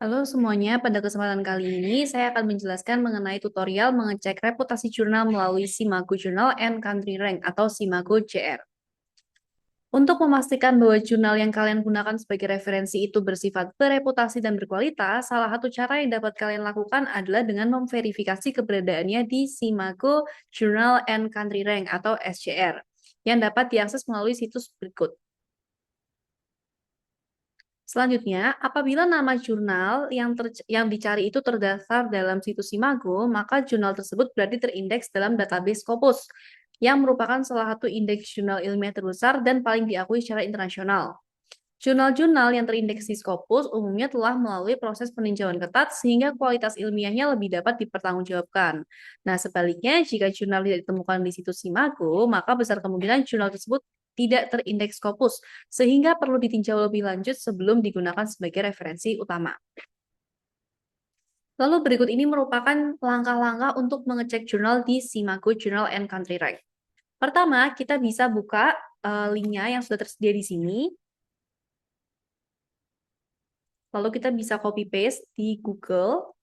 Halo semuanya, pada kesempatan kali ini saya akan menjelaskan mengenai tutorial mengecek reputasi jurnal melalui Simago Journal and Country Rank atau Simago JR. Untuk memastikan bahwa jurnal yang kalian gunakan sebagai referensi itu bersifat bereputasi dan berkualitas, salah satu cara yang dapat kalian lakukan adalah dengan memverifikasi keberadaannya di Simago Journal and Country Rank atau SJR, yang dapat diakses melalui situs berikut. Selanjutnya, apabila nama jurnal yang dicari itu terdaftar dalam situs Simago, maka jurnal tersebut berarti terindeks dalam database Scopus, yang merupakan salah satu indeks jurnal ilmiah terbesar dan paling diakui secara internasional. Jurnal-jurnal yang terindeks di Scopus umumnya telah melalui proses peninjauan ketat sehingga kualitas ilmiahnya lebih dapat dipertanggungjawabkan. Nah, sebaliknya, jika jurnal tidak ditemukan di situs Simago, maka besar kemungkinan jurnal tersebut tidak terindeks Scopus, sehingga perlu ditinjau lebih lanjut sebelum digunakan sebagai referensi utama. Lalu berikut ini merupakan langkah-langkah untuk mengecek jurnal di Simago Journal and Country Rank. Pertama, kita bisa buka linknya yang sudah tersedia di sini. Lalu kita bisa copy paste di Google.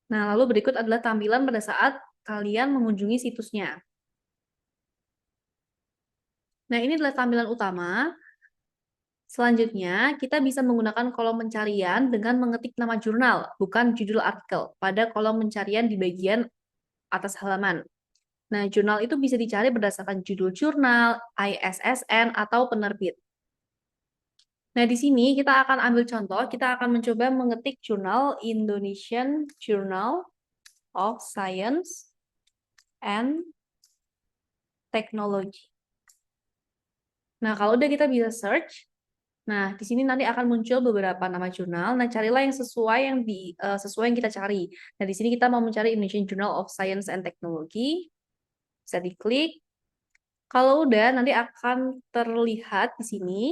Nah, lalu berikut adalah tampilan pada saat kalian mengunjungi situsnya. Nah, ini adalah tampilan utama. Selanjutnya, kita bisa menggunakan kolom pencarian dengan mengetik nama jurnal, bukan judul artikel, pada kolom pencarian di bagian atas halaman. Nah, jurnal itu bisa dicari berdasarkan judul jurnal, ISSN, atau penerbit. Nah, di sini kita akan ambil contoh, kita akan mencoba mengetik jurnal Indonesian Journal of Science and Technology. Nah, kalau udah kita bisa search, nah di sini nanti akan muncul beberapa nama jurnal. Nah, carilah yang sesuai sesuai yang kita cari. Nah, di sini kita mau mencari Indonesian Journal of Science and Technology. Bisa diklik. Kalau udah, nanti akan terlihat di sini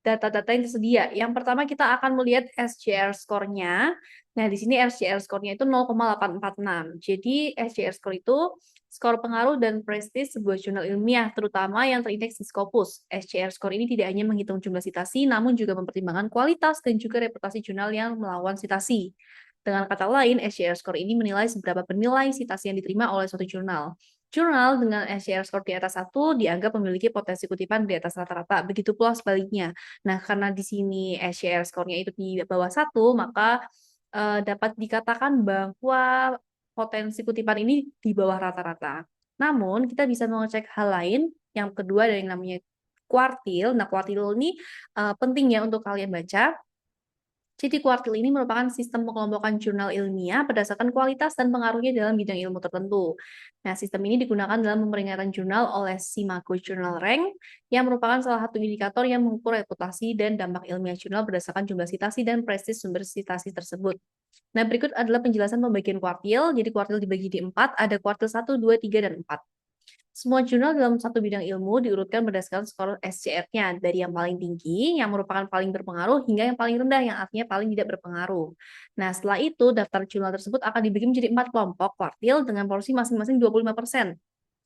data-data yang tersedia. Yang pertama kita akan melihat SJR score-nya. Nah, di sini SJR score-nya itu 0,846. Jadi, SJR score itu skor pengaruh dan prestis sebuah jurnal ilmiah, terutama yang terindeks di Scopus. SJR score ini tidak hanya menghitung jumlah citasi, namun juga mempertimbangkan kualitas dan juga reputasi jurnal yang melawan citasi. Dengan kata lain, SJR score ini menilai seberapa bernilai citasi yang diterima oleh suatu jurnal. Jurnal dengan SJR score di atas 1 dianggap memiliki potensi kutipan di atas rata-rata. Begitu pula sebaliknya. Nah, karena di sini SJR score-nya itu di bawah 1, maka dapat dikatakan bahwa potensi kutipan ini di bawah rata-rata. Namun, kita bisa mengecek hal lain. Yang kedua ada yang namanya kuartil. Nah, kuartil ini penting ya untuk kalian baca. Jadi kuartil ini merupakan sistem pengelompokan jurnal ilmiah berdasarkan kualitas dan pengaruhnya dalam bidang ilmu tertentu. Nah, sistem ini digunakan dalam pemeringkatan jurnal oleh Simago Journal Rank, yang merupakan salah satu indikator yang mengukur reputasi dan dampak ilmiah jurnal berdasarkan jumlah citasi dan prestis sumber citasi tersebut. Nah, berikut adalah penjelasan pembagian kuartil. Jadi kuartil dibagi di 4, ada kuartil 1, 2, 3, dan 4. Semua jurnal dalam satu bidang ilmu diurutkan berdasarkan skor SJR-nya dari yang paling tinggi, yang merupakan paling berpengaruh, hingga yang paling rendah, yang artinya paling tidak berpengaruh. Nah, setelah itu, daftar jurnal tersebut akan dibagi menjadi 4 kelompok kuartil dengan porsi masing-masing 25%.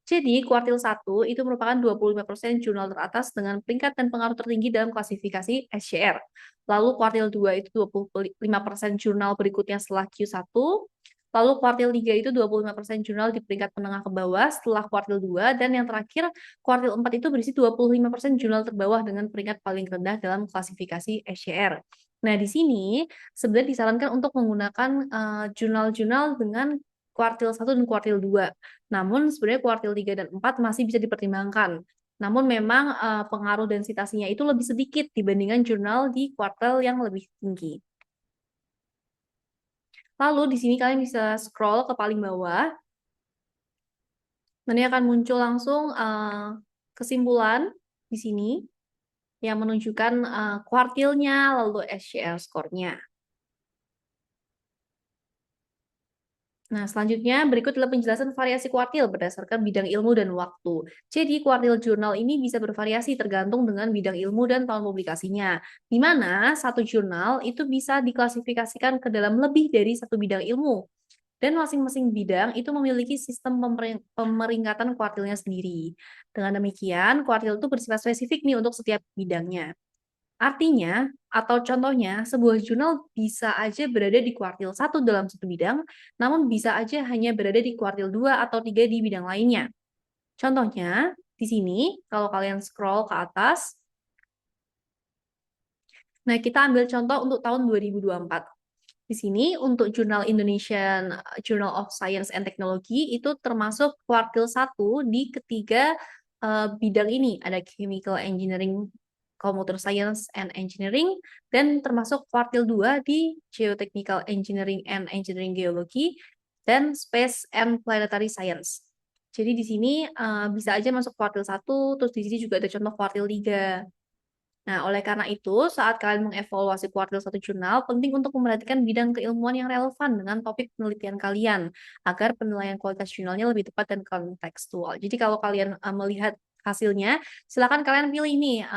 Jadi, kuartil 1 itu merupakan 25% jurnal teratas dengan peringkat dan pengaruh tertinggi dalam klasifikasi SJR. Lalu kuartil 2 itu 25% jurnal berikutnya setelah Q1. Lalu kuartil 3 itu 25% jurnal di peringkat menengah ke bawah setelah kuartil 2. Dan yang terakhir, kuartil 4 itu berisi 25% jurnal terbawah dengan peringkat paling rendah dalam klasifikasi SJR. Nah, di sini sebenarnya disarankan untuk menggunakan jurnal-jurnal dengan kuartil 1 dan kuartil 2. Namun sebenarnya kuartil 3 dan 4 masih bisa dipertimbangkan. Namun memang pengaruh dan citasinya itu lebih sedikit dibandingkan jurnal di kuartil yang lebih tinggi. Lalu di sini kalian bisa scroll ke paling bawah. Nanti akan muncul langsung kesimpulan di sini yang menunjukkan kuartilnya lalu SJR score-nya. Nah, selanjutnya berikut adalah penjelasan variasi kuartil berdasarkan bidang ilmu dan waktu. Jadi, kuartil jurnal ini bisa bervariasi tergantung dengan bidang ilmu dan tahun publikasinya. Di mana satu jurnal itu bisa diklasifikasikan ke dalam lebih dari satu bidang ilmu. Dan masing-masing bidang itu memiliki sistem pemeringkatan kuartilnya sendiri. Dengan demikian, kuartil itu bersifat spesifik nih untuk setiap bidangnya. Artinya, atau contohnya, sebuah jurnal bisa aja berada di kuartil 1 dalam satu bidang, namun bisa aja hanya berada di kuartil 2 atau 3 di bidang lainnya. Contohnya, di sini, kalau kalian scroll ke atas, nah kita ambil contoh untuk tahun 2024. Di sini untuk jurnal Indonesian Journal of Science and Technology itu termasuk kuartil 1 di ketiga bidang ini. Ada Chemical Engineering, Computer Science and Engineering, dan termasuk kuartil 2 di Geotechnical Engineering and Engineering Geology, dan Space and Planetary Science. Jadi di sini bisa aja masuk kuartil 1, terus di sini juga ada contoh kuartil 3. Nah, oleh karena itu, saat kalian mengevaluasi kuartil satu jurnal, penting untuk memperhatikan bidang keilmuan yang relevan dengan topik penelitian kalian, agar penilaian kualitas jurnalnya lebih tepat dan kontekstual. Jadi kalau kalian melihat hasilnya, silakan kalian pilih nih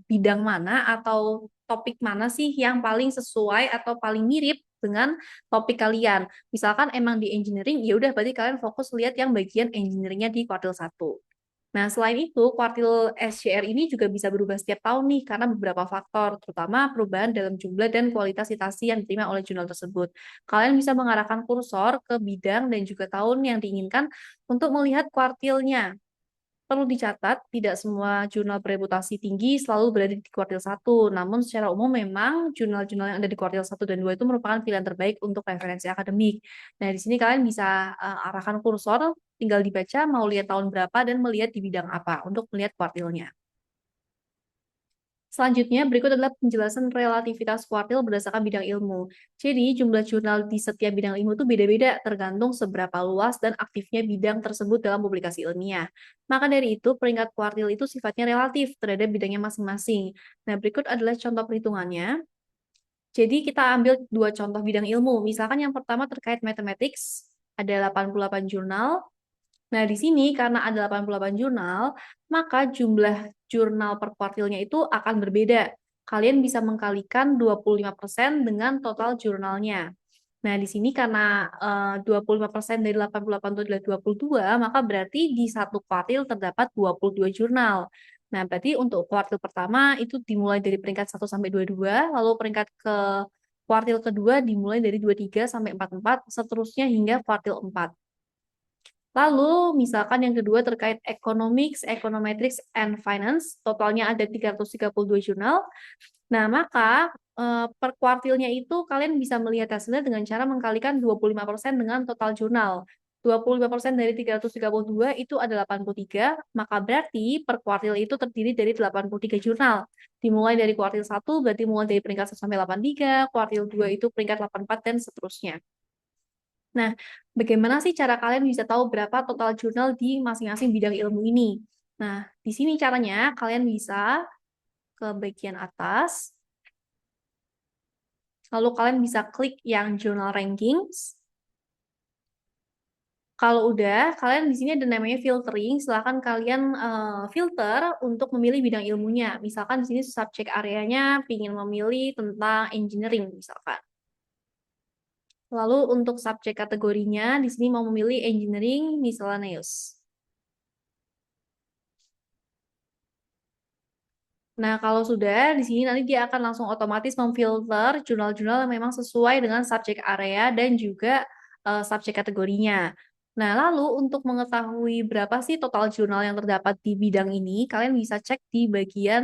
bidang mana atau topik mana sih yang paling sesuai atau paling mirip dengan topik kalian. Misalkan emang di engineering, ya udah berarti kalian fokus lihat yang bagian engineeringnya di kuartil 1. Nah, selain itu, kuartil SCR ini juga bisa berubah setiap tahun nih, karena beberapa faktor, terutama perubahan dalam jumlah dan kualitas citasi yang diterima oleh jurnal tersebut. Kalian bisa mengarahkan kursor ke bidang dan juga tahun yang diinginkan untuk melihat kuartilnya. Perlu dicatat, tidak semua jurnal bereputasi tinggi selalu berada di kuartil 1. Namun secara umum memang jurnal-jurnal yang ada di kuartil 1 dan 2 itu merupakan pilihan terbaik untuk referensi akademik. Nah, di sini kalian bisa arahkan kursor, tinggal dibaca mau lihat tahun berapa dan melihat di bidang apa untuk melihat kuartilnya. Selanjutnya, berikut adalah penjelasan relativitas kuartil berdasarkan bidang ilmu. Jadi, jumlah jurnal di setiap bidang ilmu itu beda-beda, tergantung seberapa luas dan aktifnya bidang tersebut dalam publikasi ilmiah. Maka dari itu, peringkat kuartil itu sifatnya relatif terhadap bidangnya masing-masing. Nah, berikut adalah contoh perhitungannya. Jadi, kita ambil dua contoh bidang ilmu. Misalkan yang pertama terkait mathematics, ada 88 jurnal. Nah, di sini karena ada 88 jurnal, maka jumlah jurnal per kuartilnya itu akan berbeda. Kalian bisa mengkalikan 25% dengan total jurnalnya. Nah, di sini karena 25% dari 88 itu adalah 22, maka berarti di satu kuartil terdapat 22 jurnal. Nah, berarti untuk kuartil pertama itu dimulai dari peringkat 1 sampai 22, lalu peringkat ke kuartil kedua dimulai dari 23 sampai 44, seterusnya hingga kuartil 4. Lalu, misalkan yang kedua terkait economics, econometrics, and finance, totalnya ada 332 jurnal. Nah, maka per kuartilnya itu kalian bisa melihat hasilnya dengan cara mengkalikan 25% dengan total jurnal. 25% dari 332 itu ada 83, maka berarti per kuartil itu terdiri dari 83 jurnal. Dimulai dari kuartil 1, berarti mulai dari peringkat 1 sampai 83, kuartil 2 itu peringkat 84, dan seterusnya. Nah, bagaimana sih cara kalian bisa tahu berapa total jurnal di masing-masing bidang ilmu ini? Nah, di sini caranya kalian bisa ke bagian atas, lalu kalian bisa klik yang journal rankings. Kalau udah, kalian di sini ada namanya filtering. Silahkan kalian filter untuk memilih bidang ilmunya. Misalkan di sini subjek areanya ingin memilih tentang engineering, misalkan. Lalu untuk subjek kategorinya, di sini mau memilih engineering miscellaneous. Nah, kalau sudah, di sini nanti dia akan langsung otomatis memfilter jurnal-jurnal yang memang sesuai dengan subjek area dan juga subjek kategorinya. Nah, lalu untuk mengetahui berapa sih total jurnal yang terdapat di bidang ini, kalian bisa cek di bagian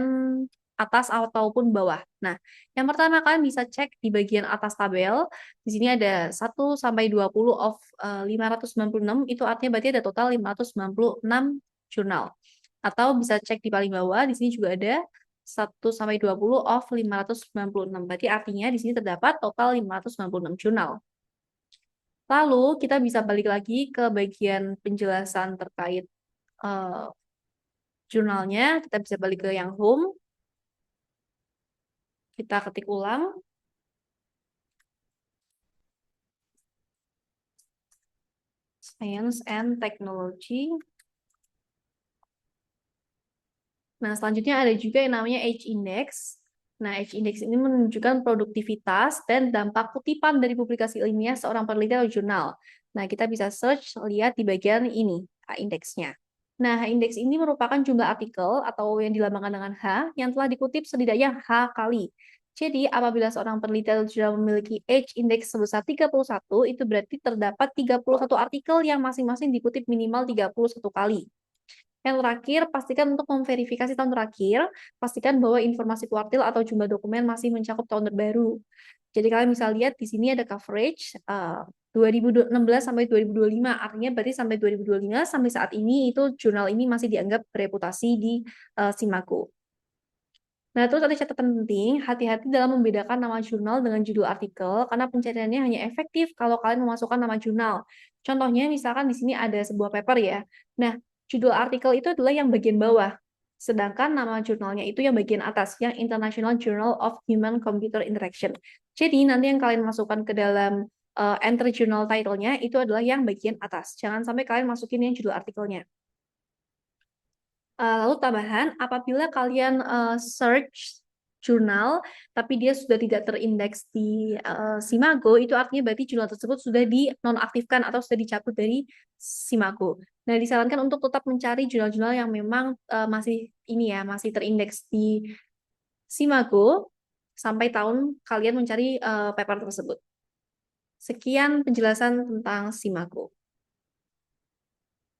atas ataupun bawah. Nah, yang pertama kalian bisa cek di bagian atas tabel. Di sini ada 1 sampai 20 of 596, itu artinya berarti ada total 596 jurnal. Atau bisa cek di paling bawah, di sini juga ada 1 sampai 20 of 596. Berarti artinya di sini terdapat total 596 jurnal. Lalu kita bisa balik lagi ke bagian penjelasan terkait jurnalnya. Kita bisa balik ke yang home. Kita ketik ulang. Science and Technology. Nah, selanjutnya ada juga yang namanya H-Index. Nah, H-Index ini menunjukkan produktivitas dan dampak kutipan dari publikasi ilmiah seorang peneliti atau jurnal. Nah, kita bisa search, lihat di bagian ini, H-indeksnya. Nah, H-indeks ini merupakan jumlah artikel atau yang dilambangkan dengan H yang telah dikutip setidaknya H kali. Jadi, apabila seorang peneliti sudah memiliki H-index sebesar 31, itu berarti terdapat 31 artikel yang masing-masing dikutip minimal 31 kali. Yang terakhir, pastikan untuk memverifikasi tahun terakhir, pastikan bahwa informasi kuartil atau jumlah dokumen masih mencakup tahun terbaru. Jadi kalian bisa lihat di sini ada coverage 2016 sampai 2025, artinya berarti sampai 2025 sampai saat ini itu jurnal ini masih dianggap bereputasi di Simago. Nah, terus ada catatan penting, hati-hati dalam membedakan nama jurnal dengan judul artikel, karena pencariannya hanya efektif kalau kalian memasukkan nama jurnal. Contohnya, misalkan di sini ada sebuah paper ya. Nah, judul artikel itu adalah yang bagian bawah, sedangkan nama jurnalnya itu yang bagian atas, yang International Journal of Human Computer Interaction. Jadi, nanti yang kalian masukkan ke dalam entry journal title-nya itu adalah yang bagian atas. Jangan sampai kalian masukin yang judul artikelnya. Lalu tambahan, apabila kalian search jurnal, tapi dia sudah tidak terindeks di Simago, itu artinya berarti jurnal tersebut sudah dinonaktifkan atau sudah dicabut dari Simago. Nah, disarankan untuk tetap mencari jurnal-jurnal yang memang masih ini ya, masih terindeks di Simago sampai tahun kalian mencari paper tersebut. Sekian penjelasan tentang Simago.